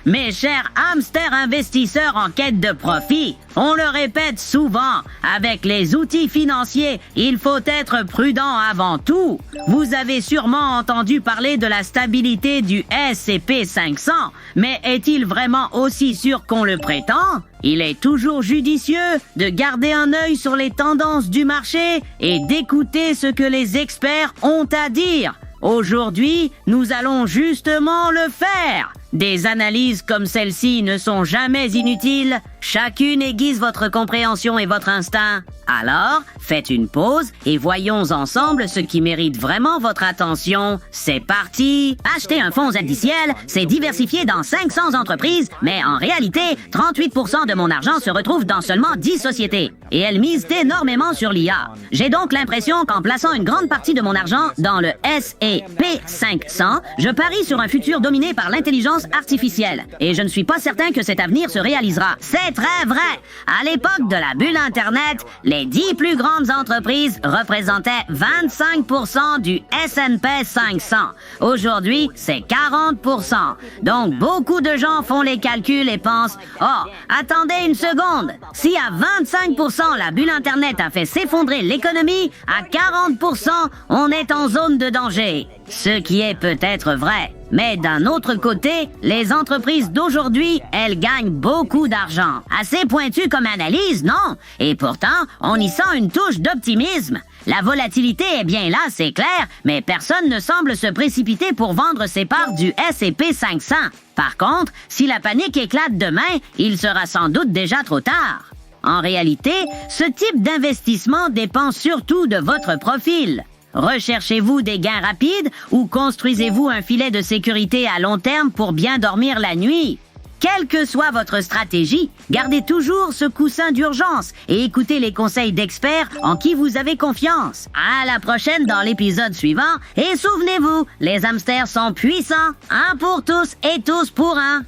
Mes chers hamsters investisseurs en quête de profit, on le répète souvent, avec les outils financiers, il faut être prudent avant tout. Vous avez sûrement entendu parler de la stabilité du S&P 500, mais est-il vraiment aussi sûr qu'on le prétend? Il est toujours judicieux de garder un œil sur les tendances du marché et d'écouter ce que les experts ont à dire. Aujourd'hui, nous allons justement le faire. Des analyses comme celle-ci ne sont jamais inutiles. Chacune aiguise votre compréhension et votre instinct. Alors, faites une pause et voyons ensemble ce qui mérite vraiment votre attention. C'est parti! Acheter un fonds indiciel, c'est diversifier dans 500 entreprises, mais en réalité, 38% de mon argent se retrouve dans seulement 10 sociétés. Et elles misent énormément sur l'IA. J'ai donc l'impression qu'en plaçant une grande partie de mon argent dans le S&P 500, je parie sur un futur dominé par l'intelligence artificielle. Et je ne suis pas certain que cet avenir se réalisera. C'est très vrai! À l'époque de la bulle Internet, les 10 plus grandes entreprises représentaient 25% du S&P 500. Aujourd'hui, c'est 40%. Donc, beaucoup de gens font les calculs et pensent « Oh, attendez une seconde! Si à 25% la bulle Internet a fait s'effondrer l'économie, à 40%, on est en zone de danger. » Ce qui est peut-être vrai. Mais d'un autre côté, les entreprises d'aujourd'hui, elles gagnent beaucoup d'argent. Assez pointu comme analyse, non? Et pourtant, on y sent une touche d'optimisme. La volatilité est bien là, c'est clair, mais personne ne semble se précipiter pour vendre ses parts du S&P 500. Par contre, si la panique éclate demain, il sera sans doute déjà trop tard. En réalité, ce type d'investissement dépend surtout de votre profil. Recherchez-vous des gains rapides ou construisez-vous un filet de sécurité à long terme pour bien dormir la nuit? Quelle que soit votre stratégie, gardez toujours ce coussin d'urgence et écoutez les conseils d'experts en qui vous avez confiance. À la prochaine dans l'épisode suivant et souvenez-vous, les hamsters sont puissants, un pour tous et tous pour un.